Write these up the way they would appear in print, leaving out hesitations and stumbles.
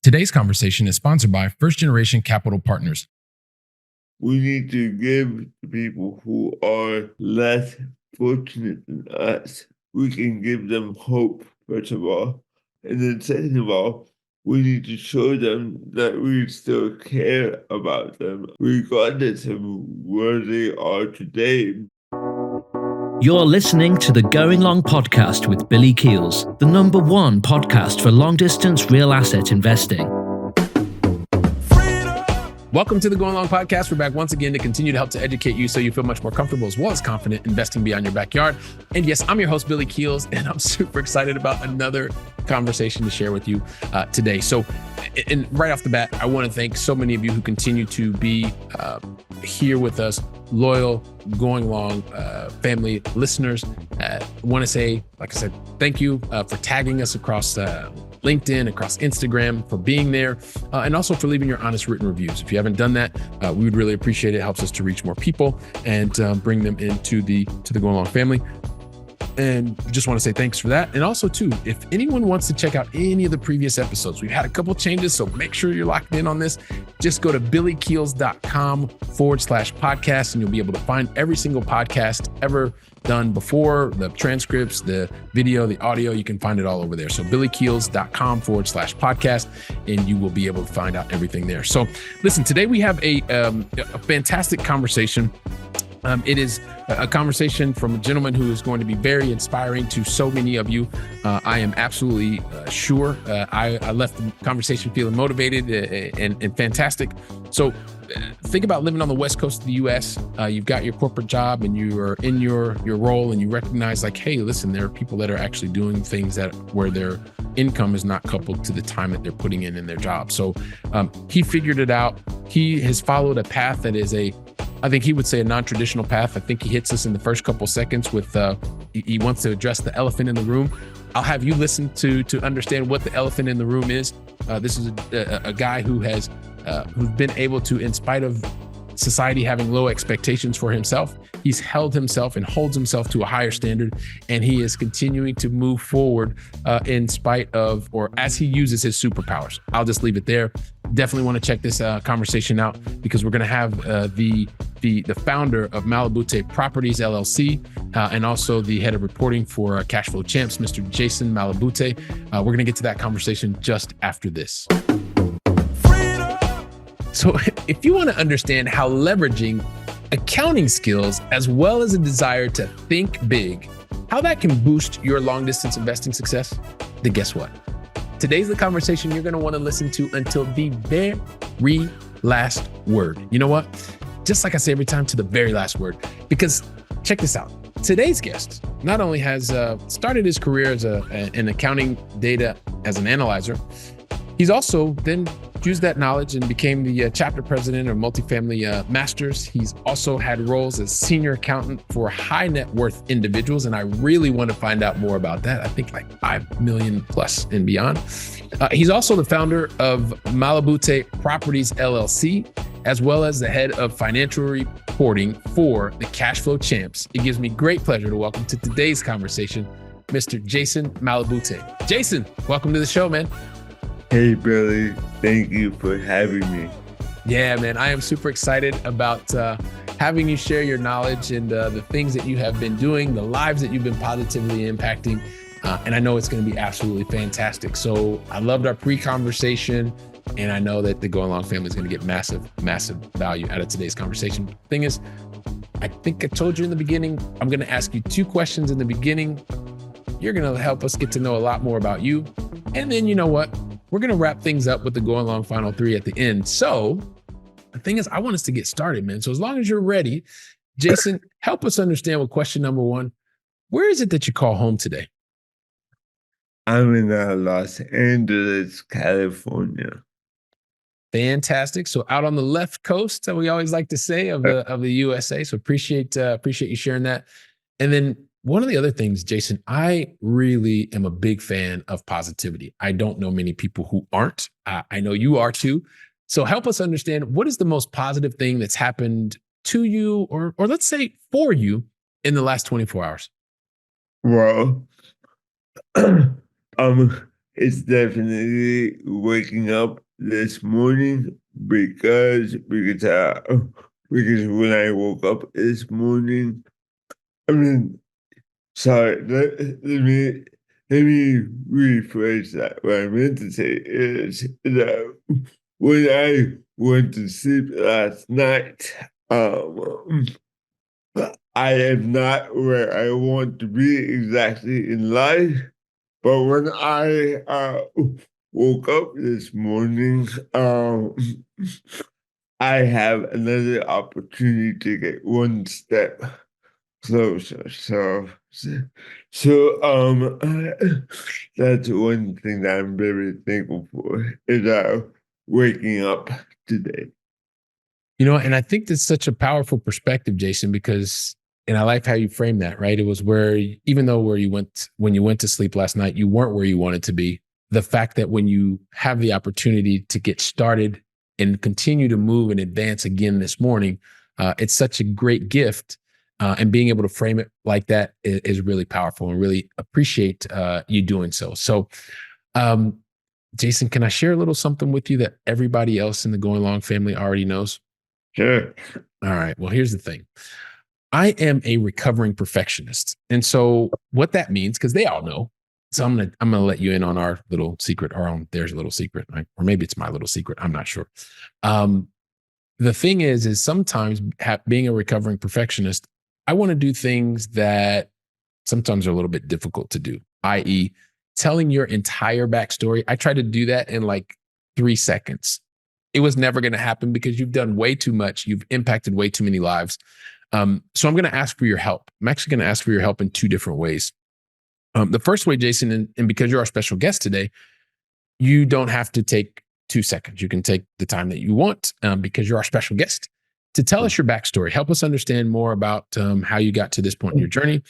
Today's conversation is sponsored by First Generation Capital Partners. We need to give the people who are less fortunate than us, we can give them hope, first of all. And then second of all, we need to show them that we still care about them, regardless of where they are today. You're listening to the Going Long podcast with Billy Keels, the #1 podcast for long-distance real asset investing. Welcome to the Going Long podcast. We're back once again to continue to help to educate you so you feel much more comfortable as well as confident investing beyond your backyard. And yes, I'm your host, Billy Keels, and I'm super excited about another conversation to share with you today. So, and right off the bat, I want to thank so many of you who continue to be here with us, loyal, Going Long family listeners. I want to say, like I said, thank you for tagging us across LinkedIn, across Instagram, for being there, and also for leaving your honest written reviews. If you haven't done that, we would really appreciate it. It helps us to reach more people and bring them into the Going Long family. And just want to say thanks for that. And also too, if anyone wants to check out any of the previous episodes, we've had a couple changes, so make sure you're locked in on this. Just go to billykeels.com/podcast, and you'll be able to find every single podcast ever done before, the transcripts, the video, the audio. You can find it all over there. So billykeels.com/podcast, and you will be able to find out everything there. So listen, today we have a fantastic conversation. It is a conversation from a gentleman who is going to be very inspiring to so many of you. I am absolutely sure. I left the conversation feeling motivated and fantastic. So think about living on the West Coast of the U.S. You've got your corporate job and you are in your role, and you recognize like, hey, listen, there are people that are actually doing things where their income is not coupled to the time that they're putting in their job. So he figured it out. He has followed a path that is I think he would say a non-traditional path. I think he hits us in the first couple seconds with, he wants to address the elephant in the room. I'll have you listen to understand what the elephant in the room is. This is a guy who's been able to, in spite of society having low expectations for himself, he's held himself and holds himself to a higher standard, and he is continuing to move forward in spite of, or as he uses his superpowers. I'll just leave it there. Definitely want to check this conversation out, because we're going to have the founder of Malabute Properties LLC and also the head of reporting for Cashflow Champs, Mr. Jason Malabute. We're going to get to that conversation just after this. So if you want to understand how leveraging accounting skills as well as a desire to think big, how that can boost your long distance investing success, then guess what? Today's the conversation you're going to want to listen to until the very last word. You know what? Just like I say every time, to the very last word, because check this out. Today's guest not only has started his career as an accounting data as an analyzer, he's also then used that knowledge and became the chapter president of Multifamily Masters. He's also had roles as senior accountant for high net worth individuals, and I really want to find out more about that. I think like 5 million plus and beyond. He's also the founder of Malabute Properties LLC, as well as the head of financial reporting for the Cashflow Champs. It gives me great pleasure to welcome to today's conversation, Mr. Jason Malabute. Jason, welcome to the show, man. Hey, Billy. Thank you for having me. Yeah, man. I am super excited about having you share your knowledge and the things that you have been doing, the lives that you've been positively impacting. And I know it's going to be absolutely fantastic. So I loved our pre-conversation, and I know that the Going Long family is going to get massive, massive value out of today's conversation. Thing is, I think I told you in the beginning, I'm going to ask you 2 questions in the beginning. You're going to help us get to know a lot more about you. And then you know what? We're going to wrap things up with the Going Long final 3 at the end. So the thing is, I want us to get started, man. So as long as you're ready, Jason, help us understand with question number 1. Where is it that you call home today? I'm in Los Angeles, California. Fantastic. So out on the left coast, that we always like to say, of the USA. So appreciate you sharing that. And then one of the other things, Jason, I really am a big fan of positivity. I don't know many people who aren't. I know you are too. So help us understand, what is the most positive thing that's happened to you, or let's say for you, in the last 24 hours? Well, it's definitely waking up this morning because when I woke up this morning, I mean, sorry, let me rephrase that. What I meant to say is that when I went to sleep last night, um, I am not where I want to be exactly in life. But when I woke up this morning, I have another opportunity to get one step closer. So, that's one thing that I'm very thankful for is waking up today. And I think that's such a powerful perspective, Jason, because and I like how you frame that, right? It was even though when you went to sleep last night, you weren't where you wanted to be. The fact that when you have the opportunity to get started and continue to move and advance again this morning, it's such a great gift. And being able to frame it like that is really powerful, and really appreciate you doing so. So, um, Jason, can I share a little something with you that everybody else in the Going Long family already knows? Sure. All right. Well, here's the thing. I am a recovering perfectionist. And so what that means, because they all know. So I'm gonna let you in on our little secret, or on there's a little secret, right? Or maybe it's my little secret. I'm not sure. Um, the thing is sometimes being a recovering perfectionist, I want to do things that sometimes are a little bit difficult to do, i.e., telling your entire backstory. I try to do that in like 3 seconds. It was never going to happen because you've done way too much. You've impacted way too many lives. So I'm going to ask for your help. I'm actually going to ask for your help in two different ways. The first way, Jason, and because you're our special guest today, you don't have to take 2 seconds. You can take the time that you want, because you're our special guest, to tell us your backstory. Help us understand more about how you got to this point in your journey.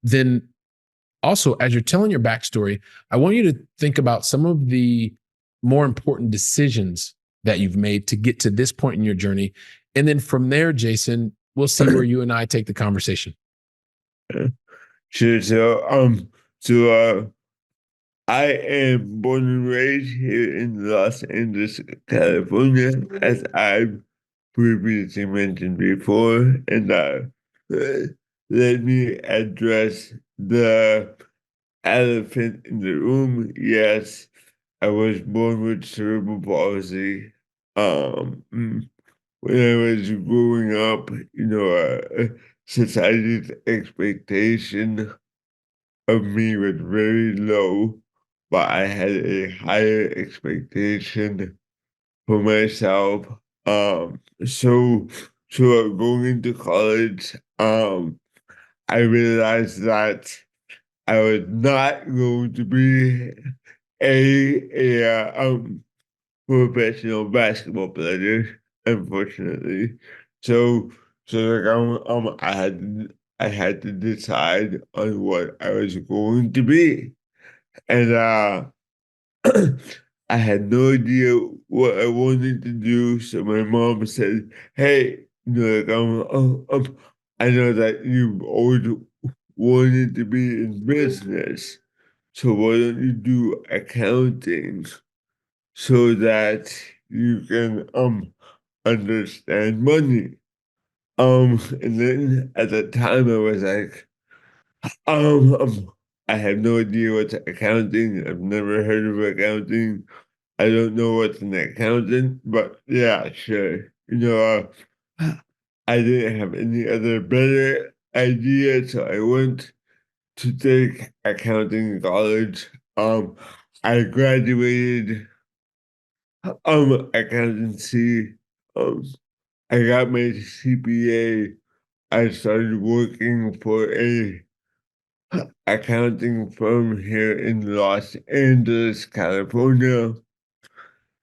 Then also, as you're telling your backstory, I want you to think about some of the more important decisions that you've made to get to this point in your journey. And then from there, Jason, we'll see where you and I take the conversation. Sure. So, I am born and raised here in Los Angeles, California, as I've previously mentioned before, and let me address the elephant in the room. Yes, I was born with cerebral palsy. When I was growing up, society's expectation of me was very low, but I had a higher expectation for myself. Um, so, going into college, I realized that I was not going to be a professional basketball player, unfortunately. So, like I had to decide on what I was going to be, and I had no idea what I wanted to do. So my mom said, "Hey, I know that you've always wanted to be in business, so why don't you do accounting so that you can understand money?" And then at the time I was like, um, um I have no idea what's accounting. I've never heard of accounting. I don't know what's an accountant, but yeah, sure. I didn't have any other better idea, so I went to take accounting in college. I graduated accountancy. Um, I got my CPA. I started working for a accounting firm here in Los Angeles, California.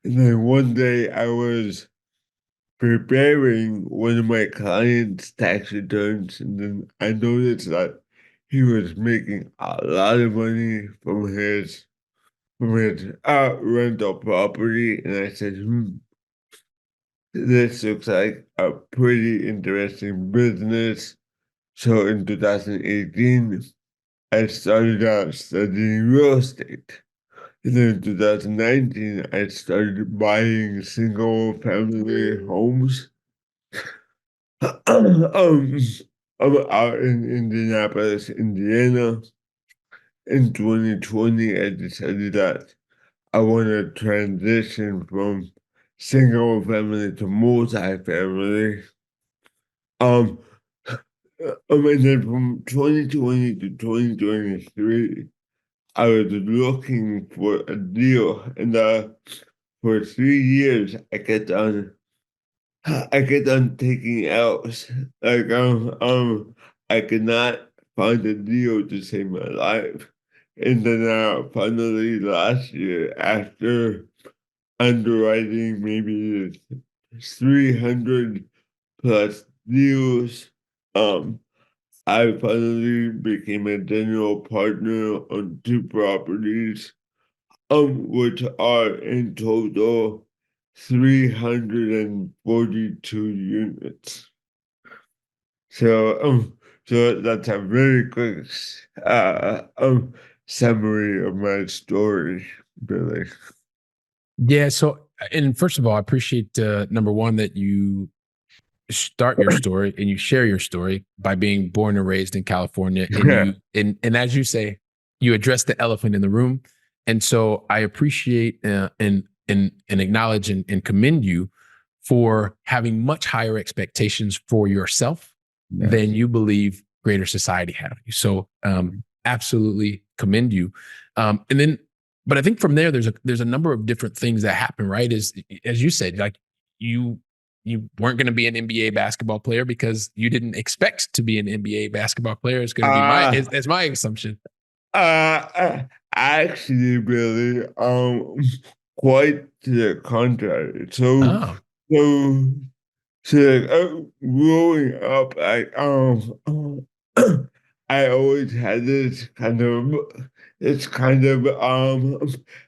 And then one day I was preparing one of my client's tax returns, and then I noticed that he was making a lot of money from his rental property, and I said, this looks like a pretty interesting business. So in 2018, I started out studying real estate. And then in 2019, I started buying single family homes. um, I'm out in Indianapolis, Indiana. In 2020, I decided that I want to transition from single family to multi-family. Um, and then from 2020 to 2023, I was looking for a deal, and for 3 years, I kept on taking L's. Like I could not find a deal to save my life, and then finally last year, after underwriting maybe 300 plus deals, um, I finally became a general partner on two properties, which are in total 342 units. So, so that's a very quick summary of my story, Billy. Yeah. So, and first of all, I appreciate number one that you start your story and you share your story by being born and raised in California, and Yeah. and as you say, you address the elephant in the room. And so I appreciate and acknowledge and commend you for having much higher expectations for yourself than you believe greater society had of you. So absolutely commend you. And then, but I think from there, there's a number of different things that happen, right? Is as you said, like you you weren't going to be an NBA basketball player because you didn't expect to be an NBA basketball player. It's going to be Uh, it's my assumption. Actually, Billy, quite to the contrary. Oh, So, growing up, I always had this kind of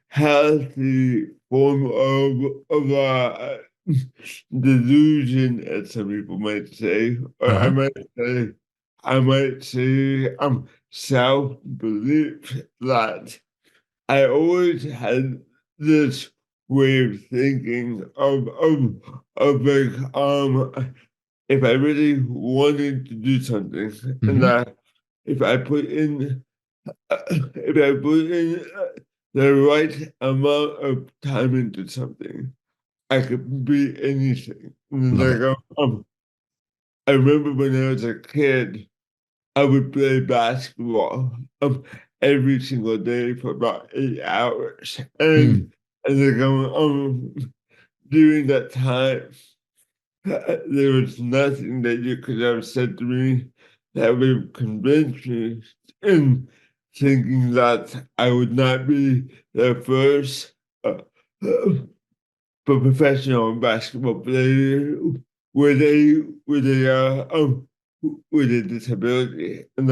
healthy form of delusion, as some people might say, or uh-huh. I might say, self belief that I always had this way of thinking of like if I really wanted to do something, and Hmm. that if I put in if I put in the right amount of time into something, I could be anything. Love it. I remember when I was a kid, I would play basketball every single day for about 8 hours, Mm, and like during that time, there was nothing that you could have said to me that would convince me in thinking that I would not be the first professional basketball player with a disability, and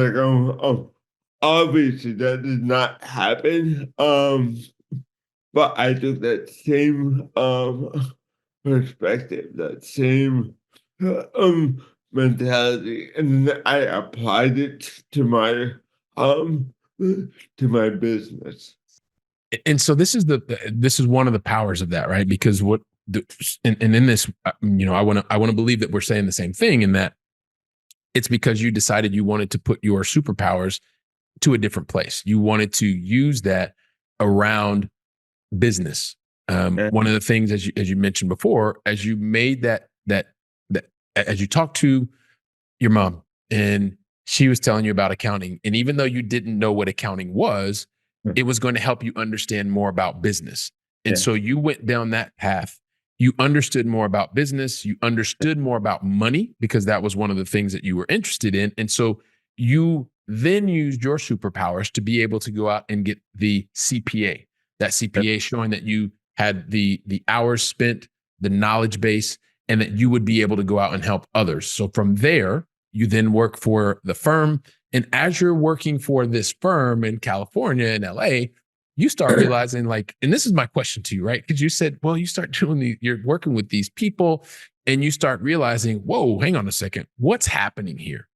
obviously that did not happen. But I took that same perspective, that same mentality, and then I applied it to my business. and so this is one of the powers of that, right? Because what the, and in this, I want to believe that we're saying the same thing, in that it's because you decided you wanted to put your superpowers to a different place. You wanted to use that around business. Yeah. One of the things, as you mentioned before, as you made that as you talked to your mom and she was telling you about accounting, and even though you didn't know what accounting was, Yeah. it was going to help you understand more about business. And Yeah. so you went down that path. You understood more about business. You understood more about money because that was one of the things that you were interested in. And so you then used your superpowers to be able to go out and get the CPA. That CPA showing that you had the hours spent, the knowledge base, and that you would be able to go out and help others. So from there, you then work for the firm. And as you're working for this firm in California and LA, you start realizing, like, and this is my question to you, right? Because you said, well, you start you're working with these people and you start realizing, whoa, hang on a second. What's happening here?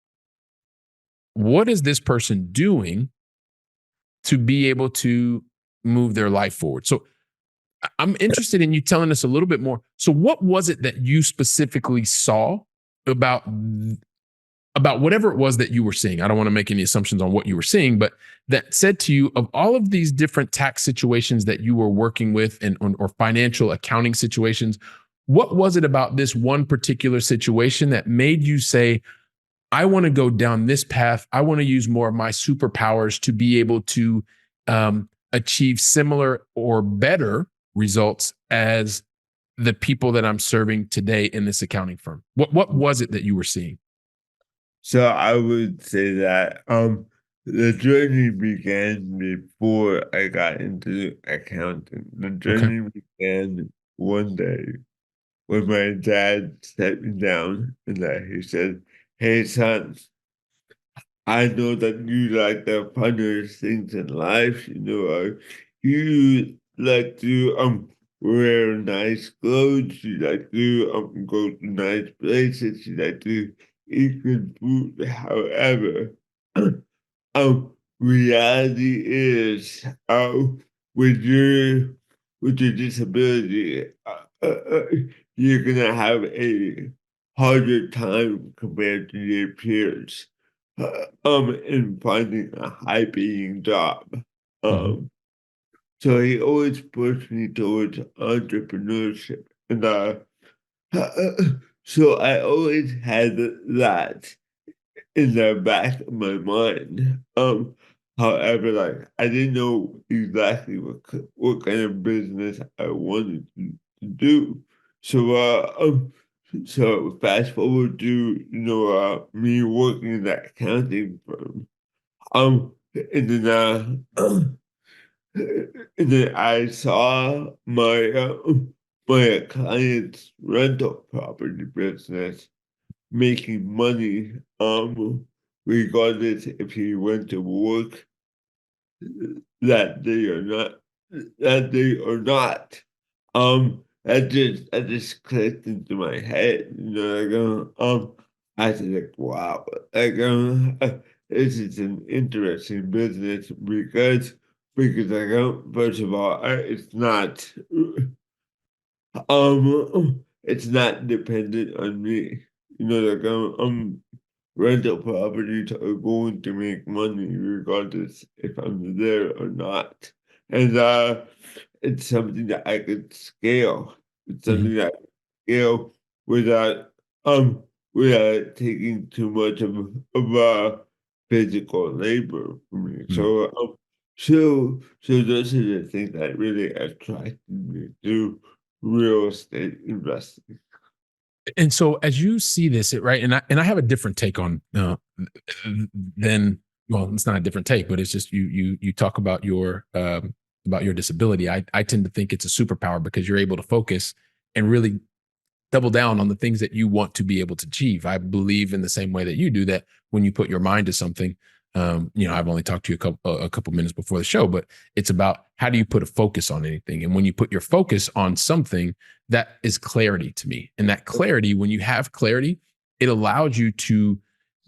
What is this person doing to be able to move their life forward. So I'm interested in you telling us a little bit more. So what was it that you specifically saw about whatever it was that you were seeing? I don't want to make any assumptions on what you were seeing, but that said to you, of all of these different tax situations that you were working with and or financial accounting situations, what was it about this one particular situation that made you say, I want to go down this path. I want to use more of my superpowers to be able to achieve similar or better results as the people that I'm serving today in this accounting firm? What was it that you were seeing? So I would say that the journey began before I got into accounting. The Okay. journey began one day when my dad sat me down and he said, "Hey son, I know that you like the funnier things in life. You like to wear nice clothes. You like to go to nice places. You like to eat good food. However, reality is, with your with your disability, you're gonna have a harder time compared to your peers, in finding a high-paying job. Mhm. Um, so he always pushed me towards entrepreneurship, and so I always had that in the back of my mind. However, I didn't know exactly what kind of business I wanted to do. So, so fast forward to me working in that accounting firm. And then and then I saw my client's rental property business making money, regardless if he went to work that day or not. That day or not, that just clicked into my head. I said wow, this is an interesting business because first of all, it's not dependent on me. Rental properties are going to make money regardless if I'm there or not. And it's something that I could scale. It's Mhm. something that I could scale without um without taking too much of physical labor for me. Mhm. So those are the things that really attracted me to real estate investing. And so as you see this, right, and I have a different take on than well, it's not a different take, but it's just you talk about your disability. I tend to think it's a superpower because you're able to focus and really double down on the things that you want to be able to achieve. I believe in the same way that you do that when you put your mind to something. I've only talked to you a couple minutes before the show, but it's about how do you put a focus on anything, and when you put your focus on something, that is clarity to me. And that clarity, when you have clarity, it allows you to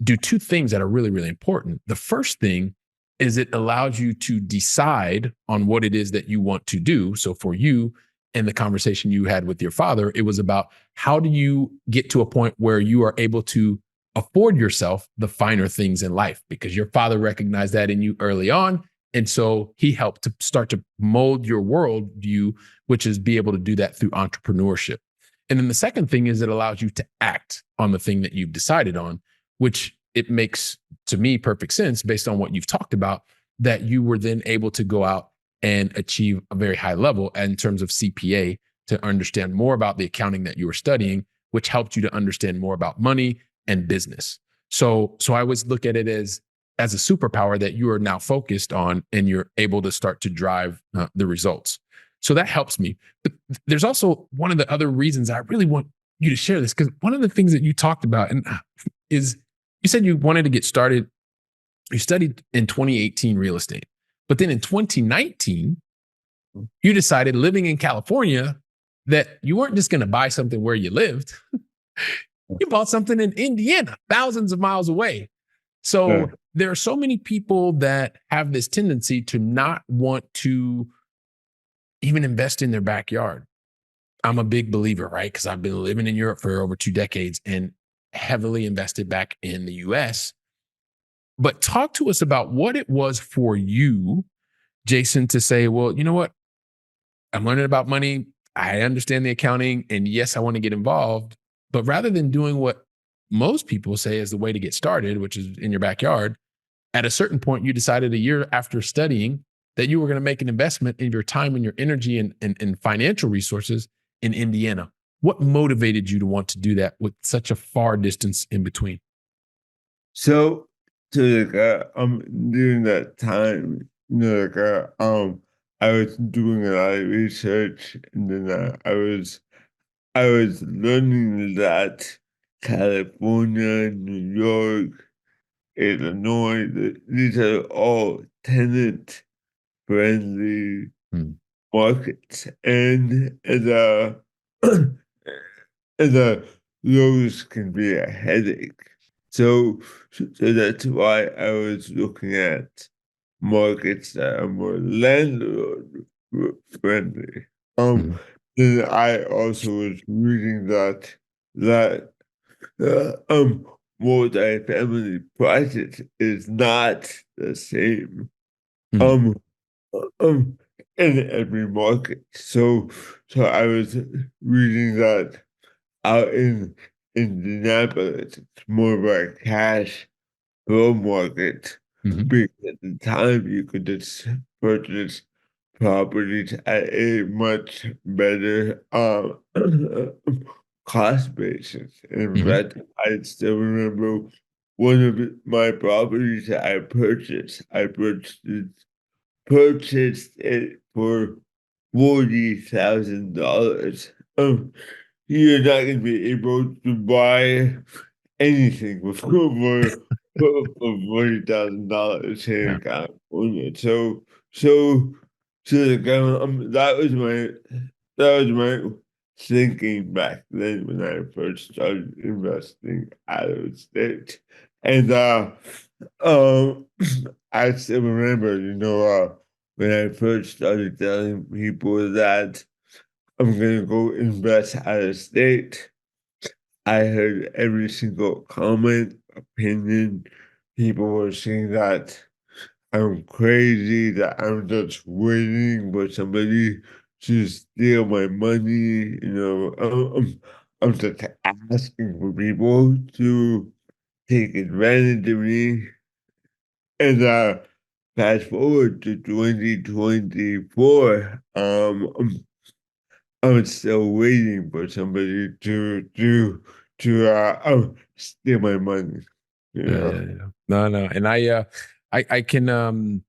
do two things that are really, really important. The first thing is it allows you to decide on what it is that you want to do. So for you, in the conversation you had with your father, it was about how do you get to a point where you are able to afford yourself the finer things in life, because your father recognized that in you early on. And so he helped to start to mold your worldview, which is be able to do that through entrepreneurship. And then the second thing is it allows you to act on the thing that you've decided on, which it makes to me perfect sense based on what you've talked about, that you were then able to go out and achieve a very high level in terms of CPA to understand more about the accounting that you were studying, which helped you to understand more about money and business. So I always look at it as a superpower that you are now focused on, and you're able to start to drive the results. So that helps me. But there's also one of the other reasons I really want you to share this, because one of the things that you talked about is you said you wanted to get started. You studied in 2018 real estate, but then in 2019, you decided, living in California, that you weren't just going to buy something where you lived. You bought something in Indiana, thousands of miles away. Yeah. So there are so many people that have this tendency to not want to even invest in their backyard. I'm a big believer, right? Because I've been living in Europe for over 2 decades and heavily invested back in the US. But talk to us about what it was for you, Jason, to say, well, you know what? I'm learning about money. I understand the accounting. And yes, I want to get involved. But rather than doing what most people say is the way to get started, which is in your backyard, at a certain point, you decided a year after studying that you were going to make an investment in your time and your energy and financial resources in Indiana. What motivated you to want to do that with such a far distance in between? So, during that time, I was doing a lot of research, and then I was learning that California, New York, Illinois, these are all tenant friendly Hmm. markets, and the those can be a headache. So, so that's why I was looking at markets that are more landlord friendly. Um, Mhm. then I also was reading that um multi-family prices is not the same. Mhm. Um, um, in every market. So I was reading that out in Indianapolis, it's more of a cash flow market Mhm. because at the time you could just purchase properties at a much better cost basis. In Mhm. fact, I still remember one of my properties that I purchased. Purchased it for $40,000. You're not going to be able to buy anything for $40,000 here Yeah. in California. So, that was my thinking back then when I first started investing out of state, and um, I still remember, when I first started telling people that I'm gonna go invest out of state. I heard every single comment, opinion. People were saying that I'm crazy, that I'm just waiting for somebody to steal my money. I'm just asking for people to take advantage of me. And fast forward to 2024, I'm still waiting for somebody to steal my money. You Yeah, know. yeah, yeah. No, no. And I can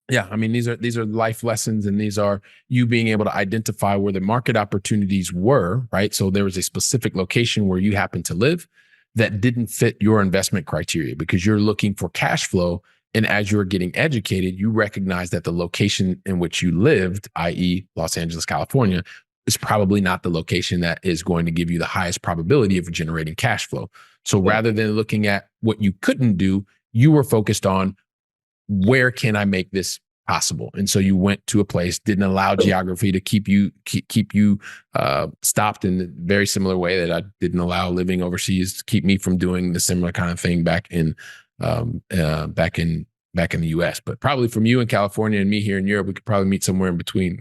yeah, I mean these are life lessons and these are you being able to identify where the market opportunities were, right? So there was a specific location where you happen to live that didn't fit your investment criteria because you're looking for cash flow. And as you're getting educated, you recognize that the location in which you lived, i.e., Los Angeles, California, is probably not the location that is going to give you the highest probability of generating cash flow. So Yeah. rather than looking at what you couldn't do, you were focused on where can I make this possible? And so you went to a place, didn't allow geography to keep you stopped in a very similar way that I didn't allow living overseas to keep me from doing the similar kind of thing um, uh, back in back in the US. But probably from you in California and me here in Europe, we could probably meet somewhere in between.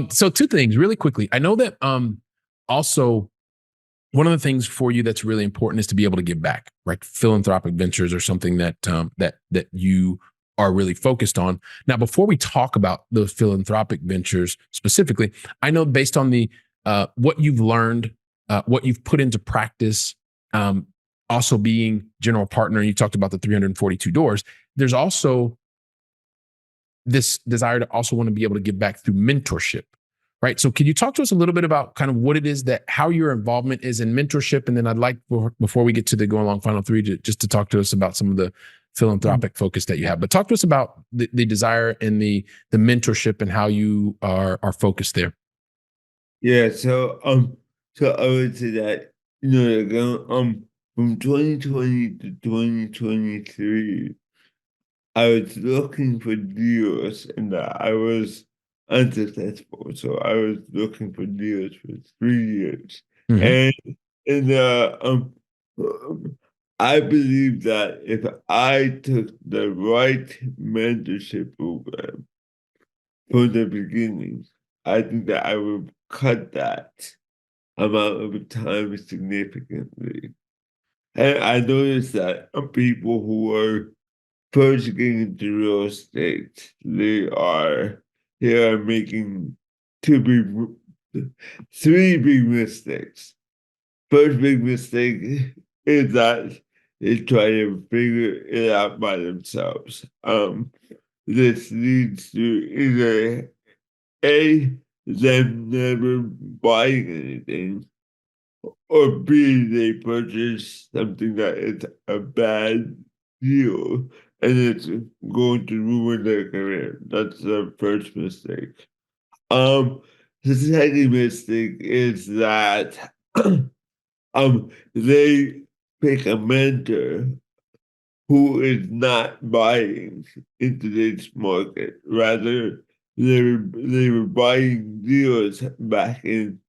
So two things really quickly. I know that also one of the things for you that's really important is to be able to give back, right? Philanthropic ventures are something that you are really focused on. Now, before we talk about those philanthropic ventures specifically, I know based on the what you've learned, what you've put into practice, um, also being general partner, you talked about the 342 doors. There's also this desire to also want to be able to give back through mentorship, right? So can you talk to us a little bit about kind of what it is that how your involvement is in mentorship? And then I'd like before we get to the Go Along Final Three just to talk to us about some of the philanthropic focus that you have. But talk to us about the desire and the mentorship and how you are focused there. Yeah, so I would say that, from 2020 to 2023, I was looking for deals and I was unsuccessful. So I was looking for deals for 3 years. Hmm. And and I believe that if I took the right mentorship program from the beginning, I think that I would cut that amount of time significantly. And I noticed that people who are first getting into real estate, they are making two big, three big mistakes. First big mistake is that they try to figure it out by themselves. This leads to either A, them never buying anything, or B, they purchase something that is a bad deal and it's going to ruin their career. That's the first mistake. Um, the second mistake is that they pick a mentor who is not buying in today's market. Rather, they were buying deals back in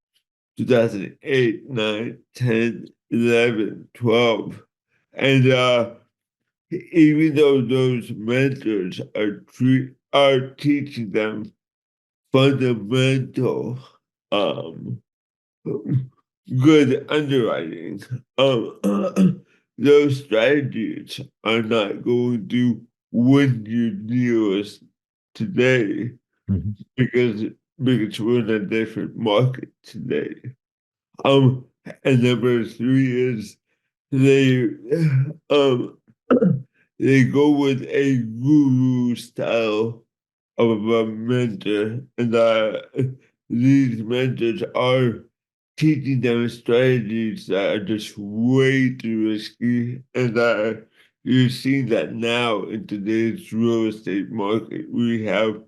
2008, 9, 10, 11, 12. And even though those mentors are teaching them fundamental um, good underwriting, those strategies are not going to win you deals today Hmm. because because we're in a different market today. Um, and number three is they um they go with a guru style of a mentor, and these mentors are teaching them strategies that are just way too risky, and you're seeing that now in today's real estate market. We have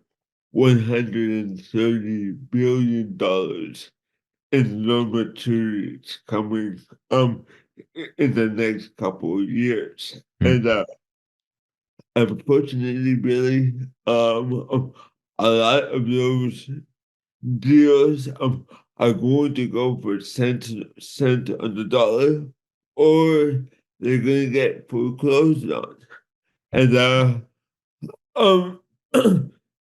$130 billion in loan maturities coming in the next couple of years. And unfortunately, Billy, a lot of those deals are going to go for cent on the dollar, or they're going to get foreclosed on. And um,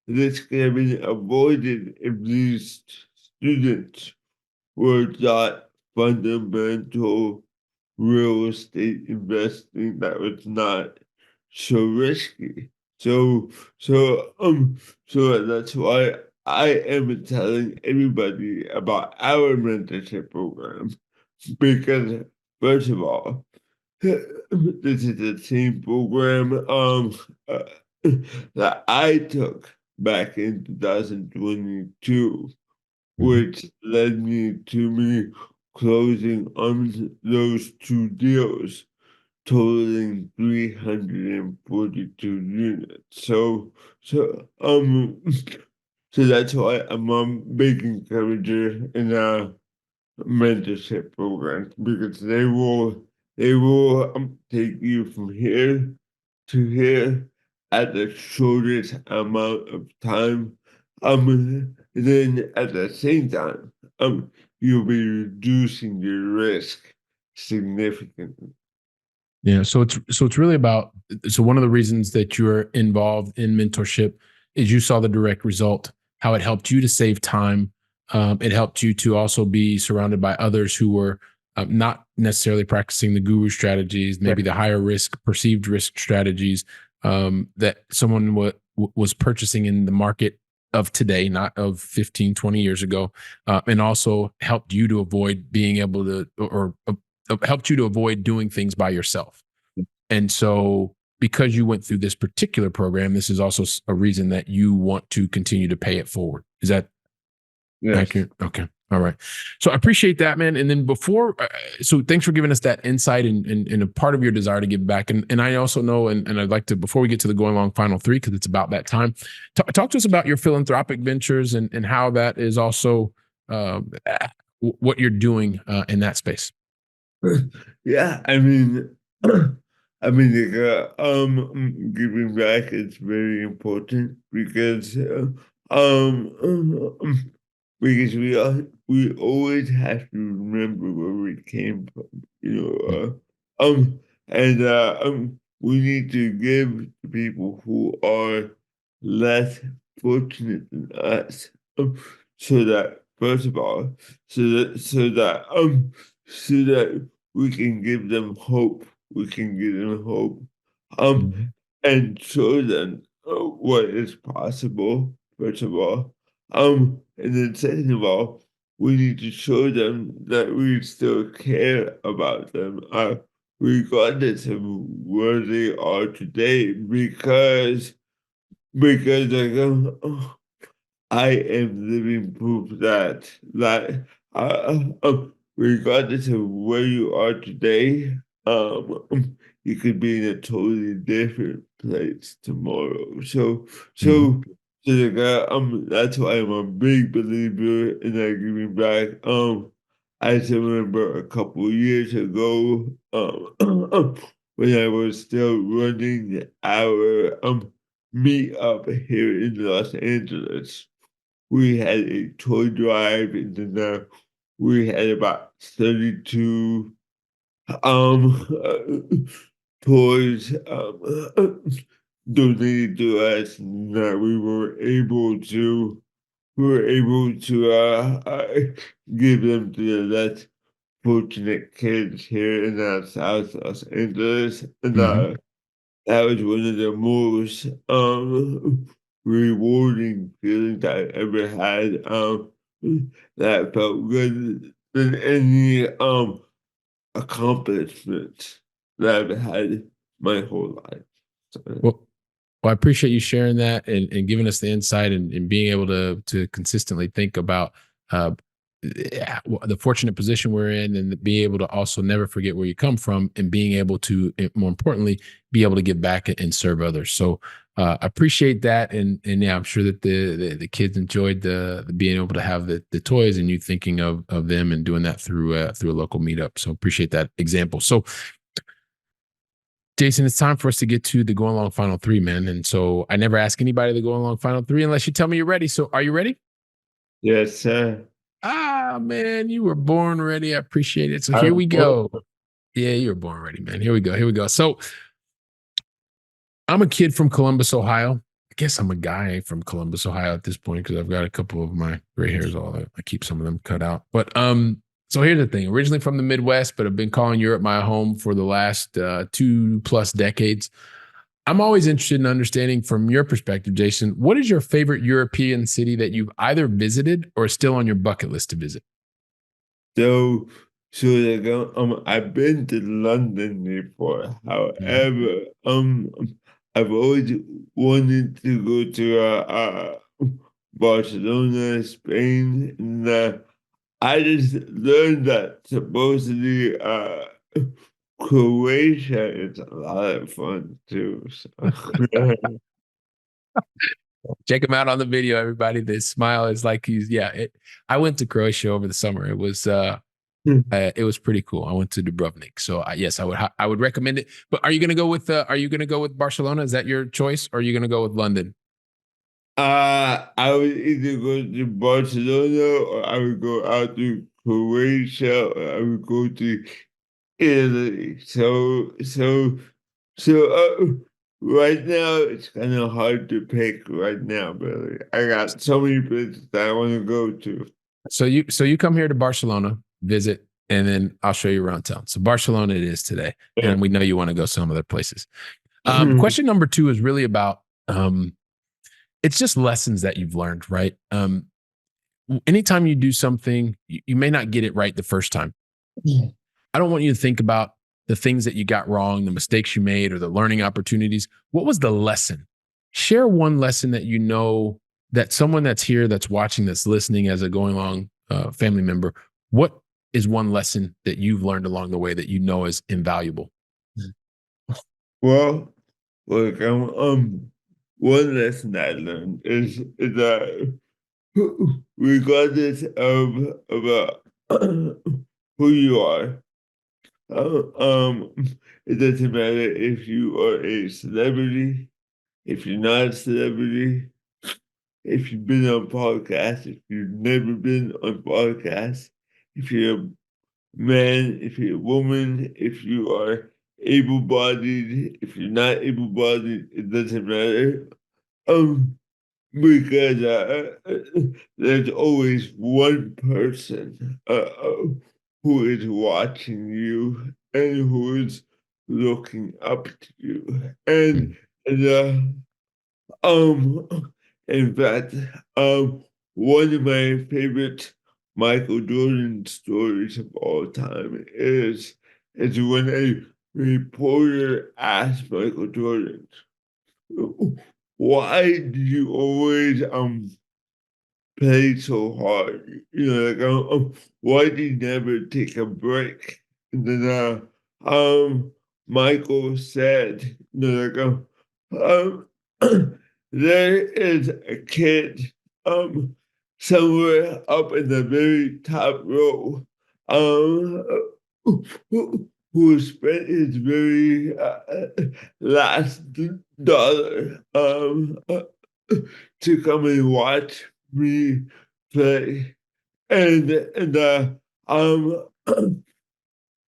this could have been avoided if these students were taught fundamental real estate investing that was not so risky. So so that's why I am telling everybody about our mentorship program because first of all, this is the same program uh, that I took back in 2022, Hmm. which led me closing on those two deals totaling 342 units. So that's why I'm a big encourager in mentorship programs because they will take you from here to here at the shortest amount of time. Then at the same time, you'll be reducing your risk significantly. Yeah, so it's really about, so one of the reasons that you're involved in mentorship is you saw the direct result, how it helped you to save time. It helped you to also be surrounded by others who were not necessarily practicing the guru strategies, maybe the higher risk, perceived risk strategies that someone was purchasing in the market of today, not of 15, 20 years ago, and also helped you to avoid being able to, or helped you to avoid doing things by yourself. And so, because you went through this particular program, this is also a reason that you want to continue to pay it forward. Is that Yes. accurate? Okay. All right. So I appreciate that, man. And then so thanks for giving us that insight and a part of your desire to give back. And I also know, and I'd like to, before we get to the going long final three, because it's about that time, talk to us about your philanthropic ventures and how that is also what you're doing in that space. Yeah, giving back is very important because Because we always have to remember where we came from, and we need to give the people who are less fortunate than us, so that first of all, so that we can give them hope, we can give them hope, um, Mhm. and show them what is possible. First of all, and then second of all, we need to show them that we still care about them, regardless of where they are today, because like I am living proof regardless of where you are today, you could be in a totally different place tomorrow. Mhm. That's why I'm a big believer in that giving back. I still remember a couple of years ago, when I was still running our meet up here in Los Angeles. We had a toy drive, and then we had about 32 toys donated to us, and we were able to give them to the less fortunate kids here in South Los Angeles, and Mhm. that was one of the most rewarding feelings I ever had. That felt good than any accomplishments that I've had my whole life. So, Well, I appreciate you sharing that and giving us the insight and being able to consistently think about uh, the fortunate position we're in, and be able to also never forget where you come from, and being able to, more importantly, be able to give back and serve others. So I appreciate that, and yeah, I'm sure that the kids enjoyed the being able to have the toys, and you thinking of them and doing that through a local meetup. So appreciate that example. So Jason, it's time for us to get to the going along final three, man. And so I never ask anybody to go along final three unless you tell me you're ready. So are you ready? yes, sir. Ah, man, you were born ready. I appreciate it. So here I'm we go. Yeah, you were born ready, man. Here we go. Here we go. So I'm a kid from Columbus, Ohio. I guess I'm a guy from Columbus, Ohio at this point, because I've got a couple of my gray hairs all that. I keep some of them cut out. But so here's the thing. Originally from the Midwest, but I've been calling Europe my home for the last 2+ decades. I'm always interested in understanding from your perspective, Jason, what is your favorite European city that you've either visited or is still on your bucket list to visit? so I've been to London before. Mhm. However, I've always wanted to go to Barcelona, Spain, and I just learned that supposedly Croatia is a lot of fun too. So. Check him out on the video, everybody. The smile is like I went to Croatia over the summer. It was pretty cool. I went to Dubrovnik, so yes, I would recommend it. But are you going to go with Barcelona? Is that your choice, or are you going to go with London? I would either go to Barcelona or I would go out to Croatia or I would go to Italy. So right now it's kind of hard to pick right now, but I got so many places that I want to go to. So you come here to Barcelona, visit, and then I'll show you around town. So Barcelona it is today, and we know you want to go some other places. Question number two is really about it's just lessons that you've learned, right? Anytime you do something, you may not get it right the first time. I don't want you to think about the things that you got wrong, the mistakes you made, or the learning opportunities. What was the lesson? Share one lesson that you know that someone that's here, that's watching, that's listening as a going along family member. What is one lesson that you've learned along the way that you know is invaluable? Well, look, one lesson I learned is that regardless of who you are, uh, um, it doesn't matter if you are a celebrity, if you're not a celebrity, if you've been on podcasts, if you've never been on podcasts, if you're a man, if you're a woman, if you are able-bodied, if you're not able-bodied, it doesn't matter. Um, because there's always one person who is watching you and who is looking up to you. And um, in fact, one of my favorite Michael Jordan stories of all time is when a reporter asked Michael Jordan, "Why do you always play so hard? Why do you never take a break?" And then Michael said, there is a kid um somewhere up in the very top row um who spent his very last dollar to come and watch me play. And um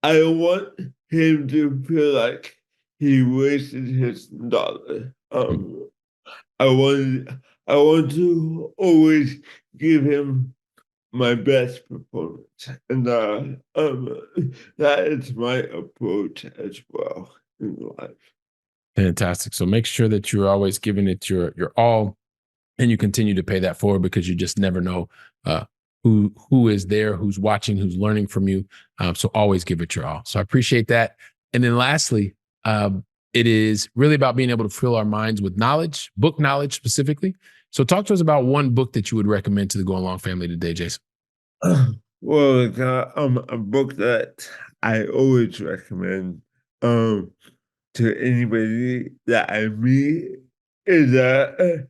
I want him to feel like he wasted his dollar. I want I want to always give him my best performance, and that is my approach as well in life. Fantastic. So make sure that you're always giving it your all, and you continue to pay that forward, because you just never know uh, who is there, who's watching, who's learning from you. So always give it your all. So I appreciate that. And then lastly, it is really about being able to fill our minds with knowledge, book knowledge specifically. So talk to us about one book that you would recommend to the Going Long family today, Jason. Well, a book that I always recommend um to anybody that I meet is the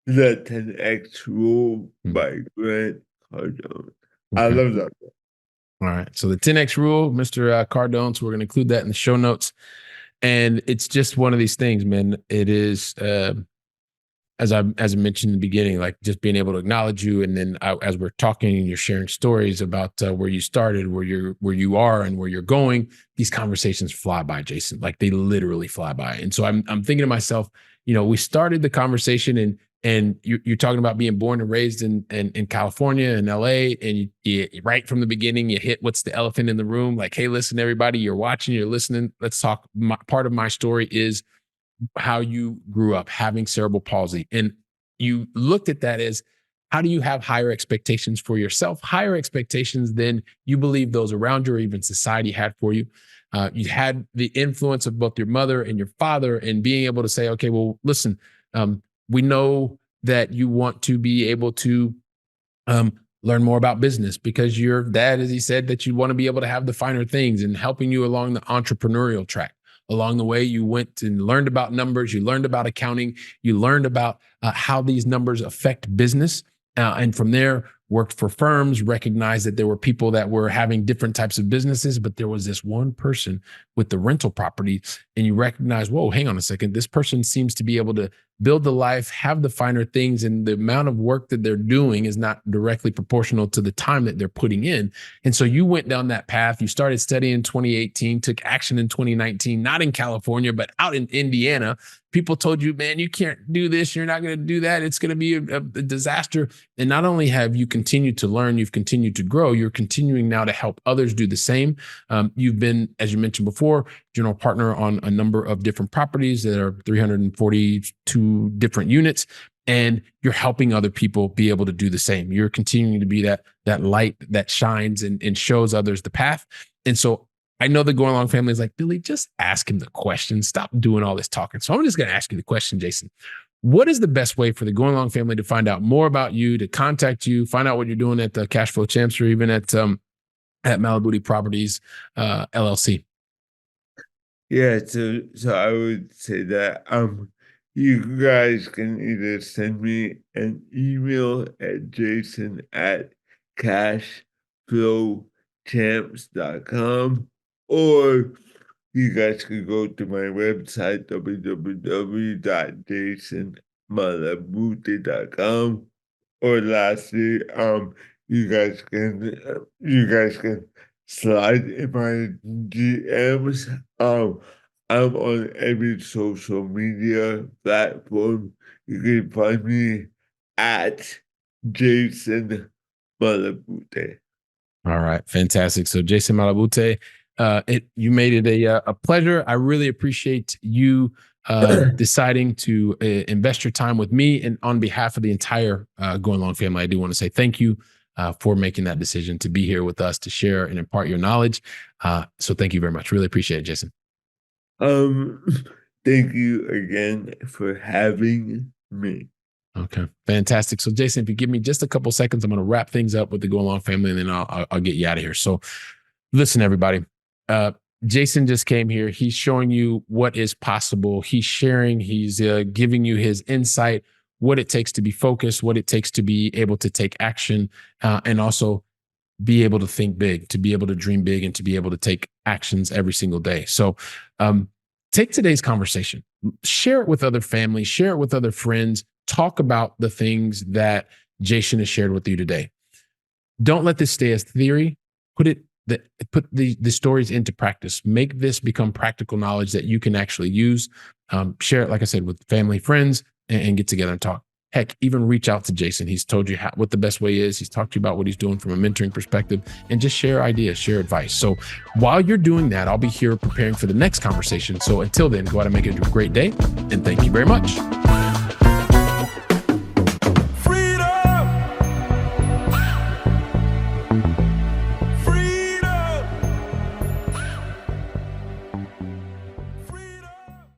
10X Rule Mhm. by Grant Cardone. I Okay. love that book. All right. So the 10X rule, Mr. Cardone. So we're going to include that in the show notes. And it's just one of these things, man. It is, as I mentioned in the beginning, like just being able to acknowledge you, and then as we're talking, and you're sharing stories about where you started, where you are, and where you're going. These conversations fly by, Jason. Like they literally fly by. And so I'm thinking to myself, we started the conversation, and you're talking about being born and raised in California and LA, and you right from the beginning you hit what's the elephant in the room. Like, hey, listen, everybody, you're watching, you're listening. Let's talk. Part of my story is how you grew up having cerebral palsy. And you looked at that as, how do you have higher expectations for yourself, higher expectations than you believe those around you or even society had for you? You had the influence of both your mother and your father, and being able to say, okay, well, listen, we know that you want to be able to um, learn more about business, because your dad, as he said, that you want to be able to have the finer things, and helping you along the entrepreneurial track. Along the way, you went and learned about numbers, you learned about accounting, you learned about how these numbers affect business. And from there, worked for firms, recognized that there were people that were having different types of businesses, but there was this one person with the rental property. And you recognize, whoa, hang on a second, this person seems to be able to build the life, have the finer things, and the amount of work that they're doing is not directly proportional to the time that they're putting in. And so you went down that path. You started studying in 2018, took action in 2019, not in California, but out in Indiana. People told you, man, you can't do this. You're not going to do that. It's going to be a disaster. And not only have you continued to learn, you've continued to grow, you're continuing now to help others do the same. You've been, as you mentioned before, general partner on a number of different properties that are 342 different units, and you're helping other people be able to do the same. You're continuing to be that light that shines and shows others the path. And so I know the Going Long family is like, Billy, just ask him the question. Stop doing all this talking. So I'm just going to ask you the question, Jason. What is the best way for the Going Long family to find out more about you, to contact you, find out what you're doing at the Cash Flow Champs, or even at Malabute Properties LLC? Yeah, so I would say that you guys can either send me an email at jason@cashflowchamps.com, or you guys could go to my website, www.jasonmalabute.com. malabute.com. Or lastly, you guys can slide in my DMs. I'm on every social media platform. You can find me at Jason Malabute. All right, fantastic. So Jason Malabute, you made it a pleasure. I really appreciate you deciding to invest your time with me, and on behalf of the entire Going Long family, I do want to say thank you for making that decision to be here with us to share and impart your knowledge. So thank you very much. Really appreciate it, Jason. Thank you again for having me. Okay, fantastic. So, Jason, if you give me just a couple seconds, I'm going to wrap things up with the Go Along family, and then I'll get you out of here. So, listen, everybody. Jason just came here. He's showing you what is possible. He's sharing. He's giving you his insight, what it takes to be focused, what it takes to be able to take action, and also be able to think big, to be able to dream big, and to be able to take actions every single day. So, take today's conversation, share it with other families, share it with other friends. Talk about the things that Jason has shared with you today. Don't let this stay as theory. Put the stories into practice. Make this become practical knowledge that you can actually use. Share it, like I said, with family, friends, and get together and talk. Heck, even reach out to Jason. He's told you what the best way is. He's talked to you about what he's doing from a mentoring perspective, and just share ideas, share advice. So while you're doing that, I'll be here preparing for the next conversation. So until then, go out and make it a great day. And thank you very much.